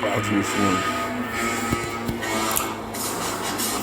out to this one.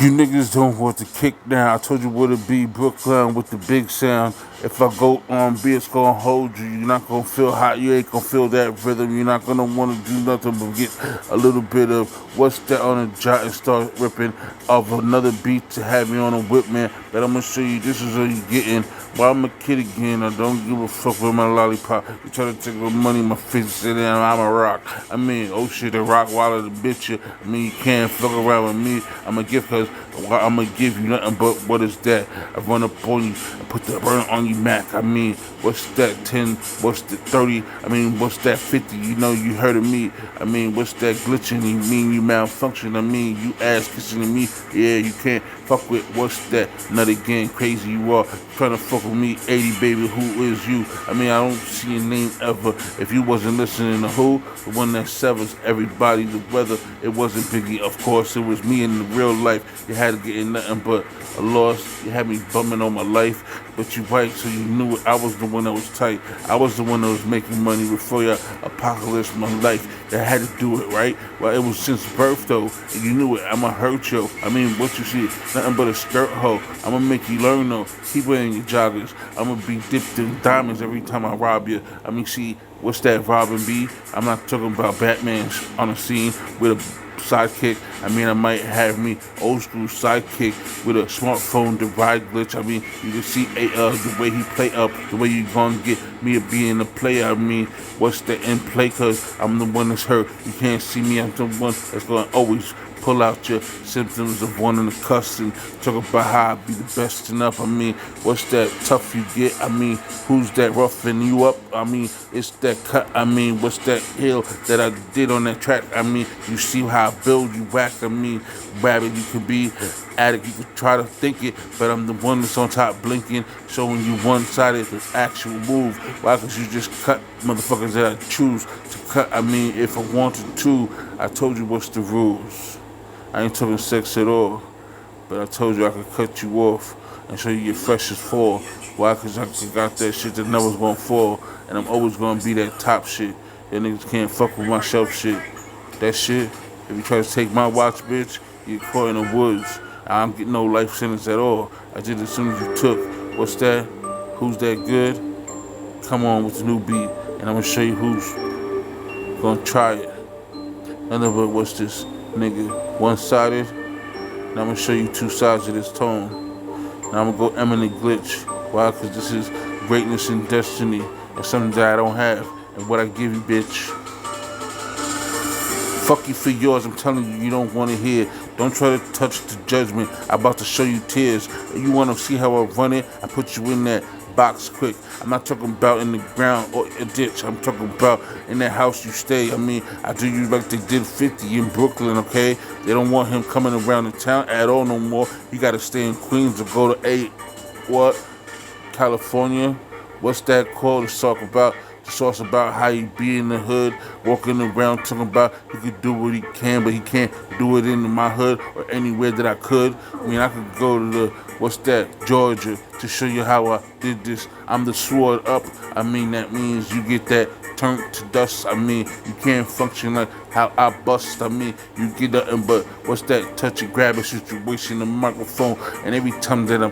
You niggas don't want to kick down. I told you what it be, Brooklyn with the big sound. If I go on B, it's gonna hold you. You're not gonna feel hot. You ain't gonna feel that rhythm. You're not gonna want to do nothing but get a little bit of what's that on a jot and start ripping of another beat to have me on a whip, man. But I'm gonna show you this is what you getting. Well, I'm a kid again. I don't give a fuck with my lollipop. You try to take my money, my face, and I'm a rock. I mean, oh shit, the rock while the bitch you. I mean, you can't fuck around with me. I'm a gift cause I'm gonna give you nothing but what is that? I run up on you, I put the burn on you, Mac. I mean, what's that 10? What's the 30? I mean, what's that 50? You know, you heard of me. I mean, what's that glitching? You mean you malfunction? I mean, you ass kissing to me. Yeah, you can't fuck with what's that? Not again, crazy you are. Trying to fuck with me, 80 baby, who is you? I mean, I don't see your name ever. If you wasn't listening to who, the one that severs everybody, the weather, it wasn't Biggie, of course, it was me in the real life. You had to get in nothing but a loss. You had me bumming on my life, but you right, so you knew it. I was the one that was tight. I was the one that was making money before your apocalypse, my life. That had to do it, right? Well, it was since birth, though, and you knew it. I'ma hurt you. I mean, what you see, nothing but a skirt hoe. I'ma make you learn, though. Keep wearing your joggers. I'ma be dipped in diamonds every time I rob you. I mean, see, what's that Robin B? I'm not talking about Batman on a scene with a sidekick. I mean, I might have me old school sidekick with a smartphone divide glitch. I mean, you can see the way he play up, the way you gonna get me being a player. I mean, what's the in play? Cause I'm the one that's hurt. You can't see me. I'm the one that's gonna always pull out your symptoms of wanting to cuss and talk about how I be the best enough. I mean, what's that tough you get? I mean, who's that roughing you up? I mean, it's that cut. I mean, what's that hill that I did on that track? I mean, you see how I build you whack. I mean, rabbit, you could be addict, you could try to think it, but I'm the one that's on top blinking, showing you one-sided the actual move. Why? Cause you just cut motherfuckers that I choose to cut. I mean, if I wanted to, I told you what's the rules. I ain't talking sex at all, but I told you I could cut you off and show you your freshest fall. Why? Cause I got that shit that never's gonna fall, and I'm always gonna be that top shit. That niggas can't fuck with my shelf shit. That shit, if you try to take my watch, bitch, you get caught in the woods. I don't get no life sentence at all. I did it as soon as you took. What's that? Who's that good? Come on with the new beat, and I'm gonna show you who's gonna try it. Nothing but what's this? Nigga, one-sided. Now I'm gonna show you two sides of this tone. Now I'm gonna go eminent glitch. Why? Cause this is greatness and destiny. And something that I don't have. And what I give you, bitch. Fuck you for yours. I'm telling you, you don't wanna hear. Don't try to touch the judgment. I'm about to show you tears. You wanna see how I run it? I put you in that box quick. I'm not talking about in the ground or a ditch. I'm talking about in that house you stay. I mean, I do you like they did 50 in Brooklyn, okay? They don't want him coming around the town at all no more. He gotta stay in Queens or go to California. What's that called? Let's talk about the source about how he be in the hood, walking around talking about he could do what he can, but he can't do it in my hood or anywhere that I could. I mean, I could go to Georgia, to show you how I did this. I'm the sword up. I mean, that means you get that turned to dust. I mean, you can't function like how I bust. I mean, you get nothing but what's that touch and grab a situation, the microphone, and every time that I'm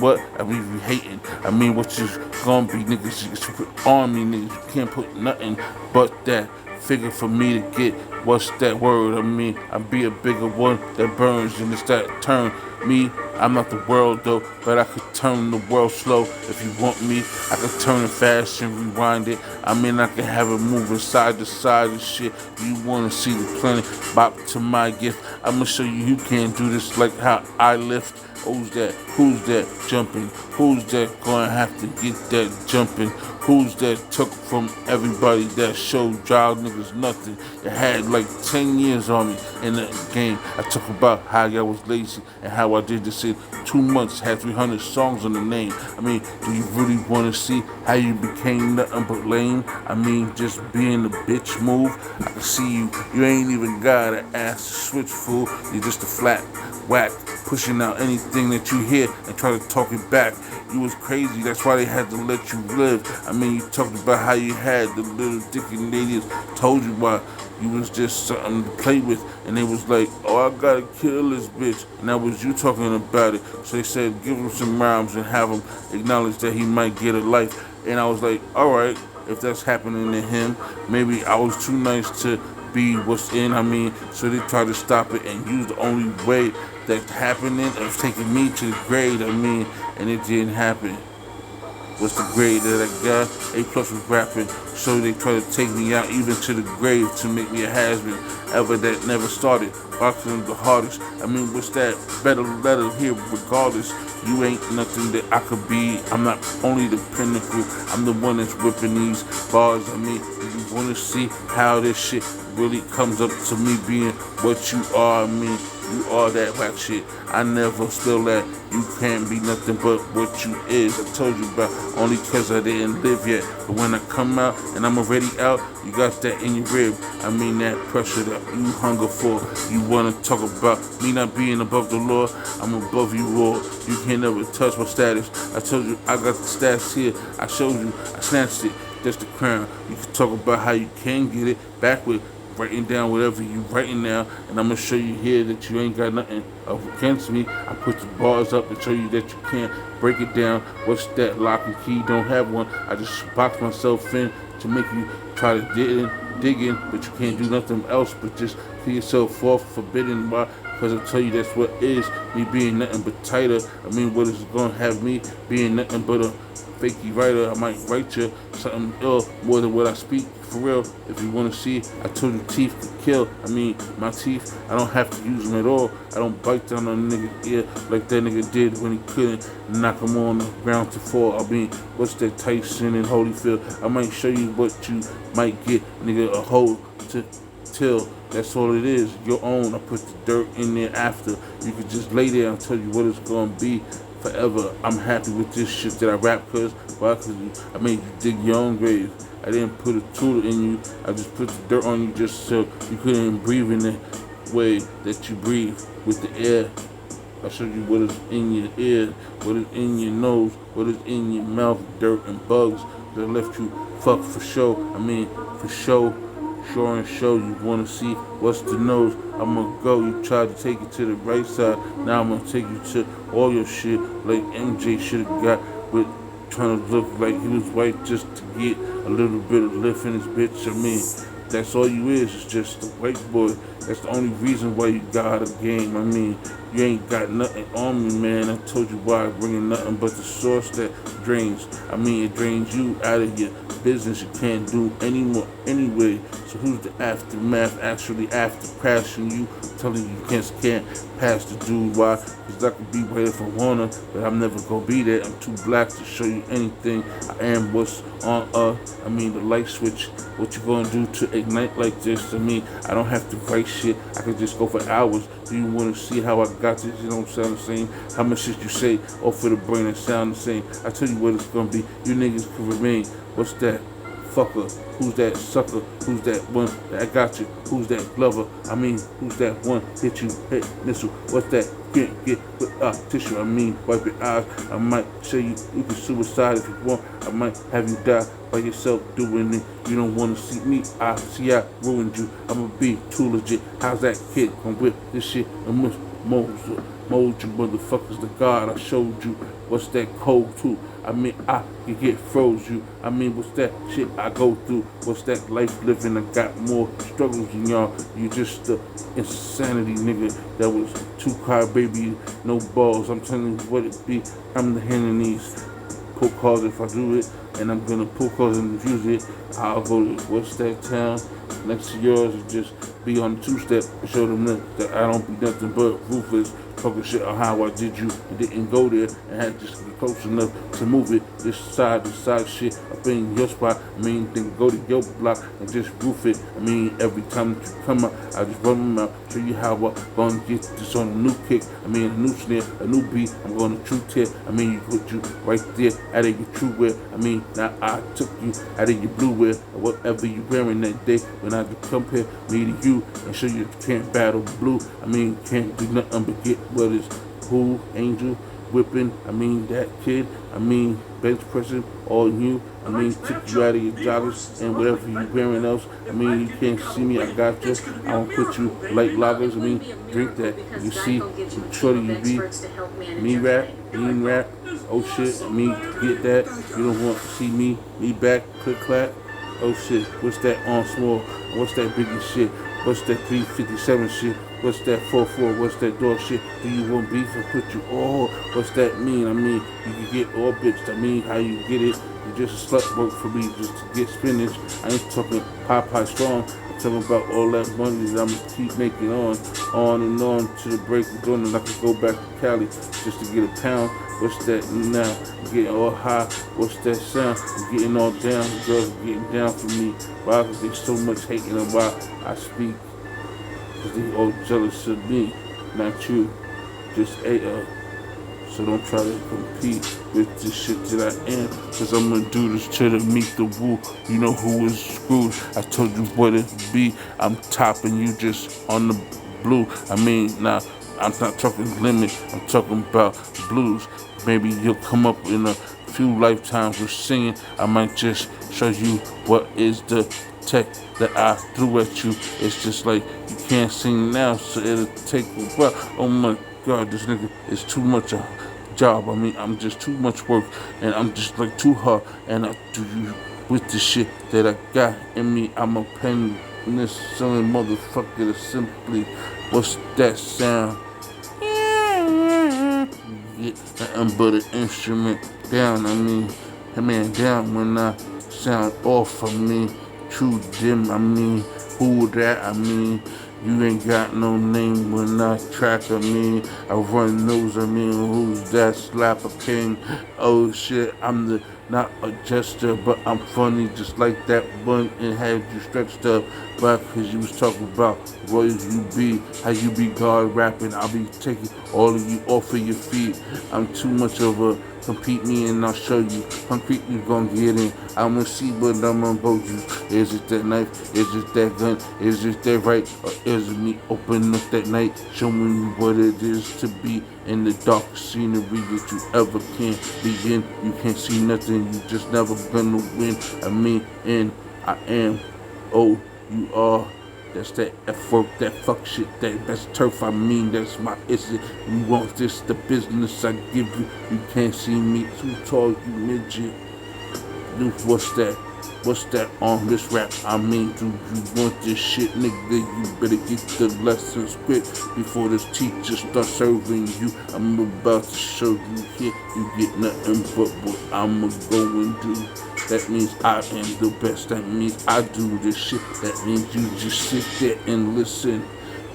what? I mean, you hating. I mean, what you gonna be, niggas? You put on me, niggas. You can't put nothing but that figure for me to get. What's that word? I mean, I be a bigger one that burns, and it's that turn. Me, I'm not the world though, but I could turn the world slow if you want me. I could turn it fast and rewind it. I mean, I can have it moving side to side and shit. You wanna see the planet bop to my gift? I'ma show you can't do this like how I lift. Who's that? Who's that jumping? Who's that gonna have to get that jumping? Who's that took from everybody that showed y'all niggas nothing? That had like 10 years on me in the game. I talk about how y'all was lazy and how I did this in 2 months, had 300 songs on the name. I mean, do you really wanna see how you became nothing but lame? I mean, just being the bitch move. I can see you. You ain't even got an ass to switch, fool. You're just a flat whack, pushing out anything that you hear and try to talk it back. you was crazy. That's why they had to let you live. I mean, you talked about how you had the little dicky ladies told you why you was just something to play with, and they was like, oh, I gotta kill this bitch, and that was you talking about it. So they said, give him some rhymes and have him acknowledge that he might get a life. And I was like, all right, if that's happening to him, maybe I was too nice to be what's in. I mean, so they tried to stop it and use the only way that's happening of taking me to the grade. I mean, and it didn't happen. What's the grade that I got? A plus was rapping, so they try to take me out even to the grave to make me a has-been. Ever that never started. Boxing the hardest. I mean, what's that? Better letter here, regardless. You ain't nothing that I could be. I'm not only the pinnacle. I'm the one that's whipping these bars. I mean, you wanna see how this shit really comes up to me being what you are. I mean, you are that rap shit. I never spill that. You can't be nothing but what you is. I told you about only cause I didn't live yet. But when I come out and I'm already out, you got that in your rib. I mean that pressure that you hunger for. You wanna talk about me not being above the law. I'm above you all. You can't never touch my status. I told you I got the stats here. I showed you, I snatched it. That's the crown. You can talk about how you can get it backward. Writing down whatever you writing now, and I'm gonna show you here that you ain't got nothing against me. I put the bars up to show you that you can't break it down. What's that lock and key? Don't have one. I just box myself in to make you try to dig in, but you can't do nothing else but just put yourself off forbidden. Why? Because I tell you that's what is me being nothing but tighter. I mean, what is gonna have me being nothing but a fakey writer? I might write you something ill more than what I speak. For real, if you want to see, I told you teeth could kill. I mean, my teeth, I don't have to use them at all. I don't bite down on a nigga's ear like that nigga did when he couldn't knock him on the ground to fall. I mean, what's that Tyson and Holyfield? I might show you what you might get, nigga, a hole to till. That's all it is, your own. I put the dirt in there after. You could just lay there and tell you what it's gonna be forever. I'm happy with this shit that I rap, cause why? Cause I made you dig your own grave. I didn't put a tool in you. I just put the dirt on you just so you couldn't breathe in the way that you breathe with the air. I showed you what is in your ear, what is in your nose, what is in your mouth, dirt and bugs that left you fucked for show. I mean, for show, sure and show. You wanna see what's the nose? I'm gonna go. You tried to take it to the right side. Now I'm gonna take you to all your shit like MJ should have got with trying to look like he was white just to get a little bit of lift in his bitch. I mean, that's all you is just a white boy. That's the only reason why you got a game. I mean, you ain't got nothing on me, man. I told you why I bring nothing but the source that drains. I mean, it drains you out of your business. You can't do anymore anyway. So who's the aftermath actually after crashing you? Telling you can't pass the dude. Why? Because I could be right if I wanna, but I'm never gonna be there. I'm too black to show you anything. I am what's on I mean the light switch. What you gonna do to ignite like this? I mean, I don't have to write shit. I could just go for hours. Do you wanna see how I got this? You don't sound the same. How much shit you say off for the brain and sound the same? I tell you what it's gonna be. You niggas can remain. What's that? Fucker, who's that sucker, who's that one that got you, who's that glover, I mean, who's that one hit you, hit missile, what's that, get with tissue, I mean, wipe your eyes, I might show you, you can suicide if you want, I might have you die by yourself doing it, you don't want to see me, I see I ruined you, I'ma be too legit, how's that kid, gonna whip this shit, and mold you motherfuckers to God, I showed you, what's that code too, I mean, I can get froze you. I mean, what's that shit I go through? What's that life living? I got more struggles than y'all. You just the insanity nigga that was too car baby, no balls. I'm telling you what it be. I'm the hand in these pull calls if I do it, and I'm gonna pull calls and refuse it. I'll go to what's that town next to yours and just be on the two-step and show them that I don't be nothing but ruthless. Talking shit on how I did you and didn't go there and had just to be close enough to move it this side shit up in your spot. I mean, then go to your block and just roof it. I mean, every time you come out, I just run them out, show you how I'm gonna get this on a new kick. I mean, a new snare, a new beat. I'm gonna true tip. I mean, you put you right there out of your true wear. I mean, now I took you out of your blue wear or whatever you wearing that day when I come here, me to you and show you can't battle blue. I mean, can't do nothing but get what is cool, angel, whipping, I mean that kid, I mean bench pressing, all you, I mean took you out of your joggers and whatever you wearing else, I mean you can't see me, I got you, I don't put you light loggers, I mean drink that, you see, shorty you be, me rap, mean rap, oh shit, me get that, you don't want to see me back, click clap, oh shit, what's that on small, what's that biggie shit, what's that 357 shit, what's that 4-4, what's that dog shit, do you want beef or put you all, what's that mean, I mean, you can get all bitch, I mean, how you get it, you just a slut work for me just to get spinach, I ain't talking Popeye strong, I'm talking about all that money that I'm gonna keep making on and on to the break of dawn, and I can go back to Cali just to get a pound. What's that now? I'm getting all high. What's that sound? I'm getting all down. Girls are getting down for me. Why? Because there's so much hating on why I speak. Because they all jealous of me. Not you. Just A.O. So don't try to compete with this shit that I am. Because I'm going to do this shit to meet the woo. You know who is screwed. I told you what it be. I'm topping you just on the blue. I mean, now, I'm not talking limit. I'm talking about blues. Maybe you'll come up in a few lifetimes with singing. I might just show you what is the tech that I threw at you. It's just like you can't sing now, so it'll take a while. Oh my God, this nigga is too much a job. I mean, I'm just too much work, and I'm just like too hard. And I do you with the shit that I got in me. I'm a penniless selling motherfucker that simply, what's that sound? Get nothing but an instrument down. I mean, man down when I sound off of me. True dim, I mean, who that? I mean, you ain't got no name when I track of me. I run those, I mean, who's that slapper king? Oh shit, I'm the not a jester, but I'm funny just like that one and had you stretched up. But cause you was talking about what you be, how you be guard rapping, I'll be taking all of you off of your feet. I'm too much of a compete me and I'll show you. Concrete you gon' get in. I'ma see what I'm gonna go you. Is it that knife? Is it that gun? Is it that right? Or is it me open up that night? Showing you what it is to be in the darkest scenery that you ever can be in. You can't see nothing, you just never gonna win. I mean, and I am, oh, you are. That's that F work, that fuck shit, that's turf, I mean, that's my issue. You want this, the business I give you. You can't see me too tall, you midget. Dude, what's that? What's that on this rap? I mean, do you want this shit, nigga? You better get the lessons quick before this teacher starts serving you. I'm about to show you here. You get nothing but what I'ma go and do. That means I am the best. That means I do this shit. That means you just sit there and listen.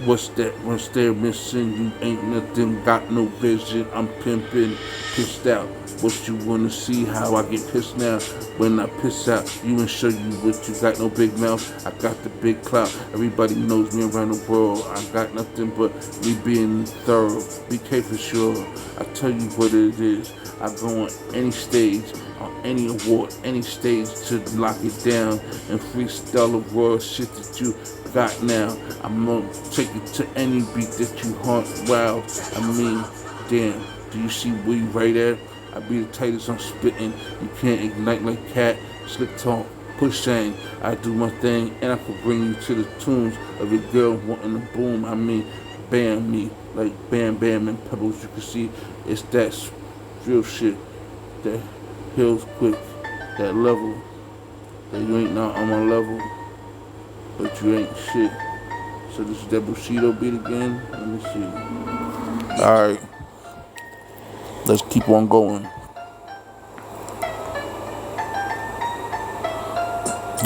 What's that? Once they're missing, you ain't nothing, got no vision. I'm pimping, pissed out. What you wanna see? How I get pissed now? When I piss out, you and show you what you got. No big mouth, I got the big clout. Everybody knows me around the world. I got nothing but me being thorough. BK for sure. I tell you what it is. I go on any stage, on any award, any stage to lock it down and freestyle the world shit that you got now. I'm gonna take it to any beat that you haunt wild. I mean, damn, do you see where you right at? I be the tightest I'm spitting. You can't ignite like cat, slick talk, push saying. I do my thing and I can bring you to the tunes of your girl wanting to boom. I mean, bam me, like bam bam and pebbles. You can see it's that real shit that heals quick, that level, that you ain't not on my level, but you ain't shit. So this is that Bushido beat again. Let me see. Alright. Let's keep on going.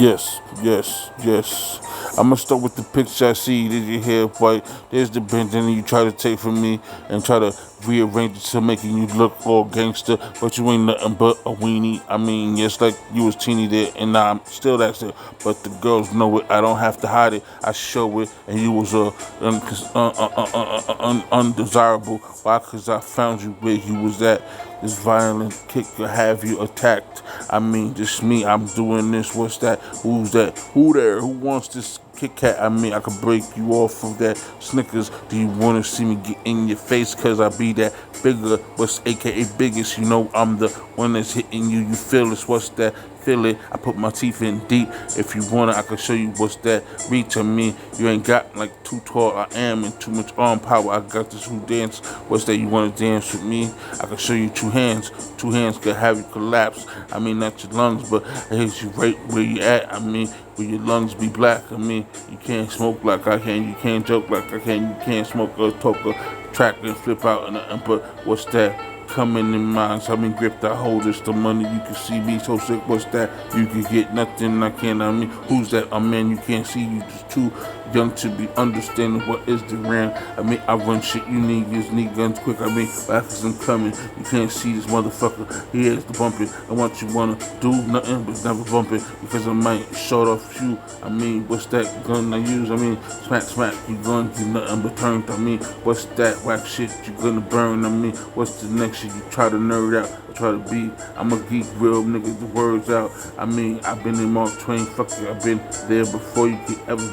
Yes, yes, yes. I'm gonna start with the picture I see. Did you hear? White? There's the bending you try to take from me and try to rearrange it to making you look all gangster, but you ain't nothing but a weenie. I mean, yes, like you was teeny there, and now I'm still that shit. But the girls know it. I don't have to hide it. I show it, and you was undesirable. Why? Cause I found you where you was at. This violent kick could have you attacked. I mean, just me. I'm doing this. What's that? Who's that? Who there? Who wants this Kit Kat, I mean, I could break you off of that Snickers. Do you wanna see me get in your face? Cause I be that bigger, what's AKA biggest. You know I'm the one that's hitting you. You feel this, what's that? Feel it. I put my teeth in deep. If you wanna, I can show you what's that reach. I mean, you ain't got like too tall I am and too much arm power. I got this who dance. What's that? You wanna dance with me? I can show you two hands. Two hands could have you collapse. I mean, not your lungs, but I hit you right where you at. I mean, where your lungs be black. I mean, you can't smoke like I can. You can't joke like I can. You can't smoke or talk or track and flip out and nothing. But what's that? Coming in minds, I mean, grip that hold, it's the money, you can see me so sick, what's that? You can get nothing, I can't, I mean, who's that? A man, you can't see, you just too young to be understanding what is the ram. I mean, I run shit, you niggas need guns quick, I mean, backers I'm coming, you can't see this motherfucker, he has to bump it, and what you wanna do, nothing but never bump it, because I might short off you, I mean, what's that gun I use, I mean, smack, smack, you gonna do nothing but turn, I mean, what's that whack shit you gonna burn, I mean, what's the next shit you try to nerd out, I try to be, I'm a geek, real nigga, the words out, I mean, I've been in Mark Twain, fuck it, I've been there before you could ever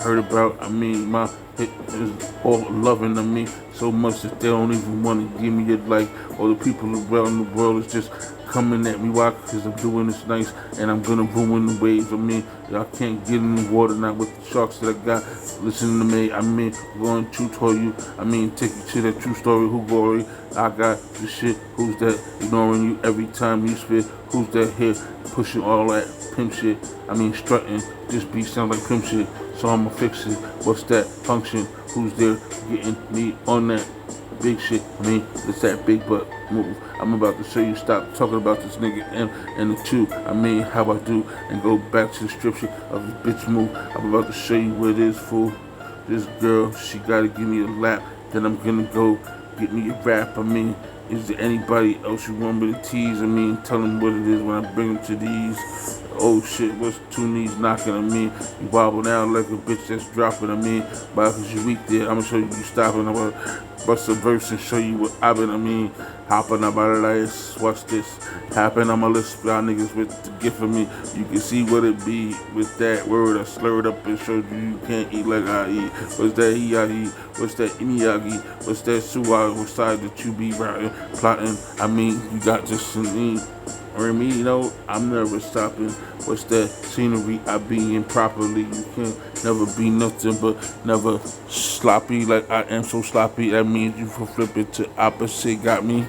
heard about, I mean, my hit is all loving to me so much that they don't even want to give me a like, or the people around the world is just coming at me, why? Because I'm doing this nice, and I'm gonna ruin the waves. I mean, y'all can't get in the water, not with the sharks that I got. Listen to me, I mean, going to tell you, I mean, take you to that true story, who glory, I got the shit, who's that ignoring you every time you spit, who's that here, pushing all that pimp shit, I mean, strutting, this beat sound like pimp shit, so I'ma fix it, what's that function, who's there getting me on that big shit, I mean, it's that big butt move. I'm about to show you, stop talking about this nigga and the two, I mean, how I do, and go back to the scripture of this bitch move. I'm about to show you what it is, fool. This girl, she gotta give me a lap, then I'm gonna go get me a rap, I mean, is there anybody else you want me to tease? I mean, tell them what it is when I bring them to these. Oh shit, what's two knees knocking? I mean, you wobble down like a bitch that's dropping. I mean, but cause you weak there, I'ma show you stopping. I'm gonna bust a verse and show you what I've been. I mean, hopping about it like, watch this. Happen on my list, y'all niggas with the gift of me. You can see what it be with that word I slurred up and showed you you can't eat like I eat. What's that he I eat? What's that Iniyagi? What's that Suwa? What side that you be riding, plotting? I mean, you got this in me. Or me, you know, I'm never stopping. What's that scenery I be in properly? You can't never be nothing but never sloppy like I am so sloppy. That means you can flip it to opposite. Got me?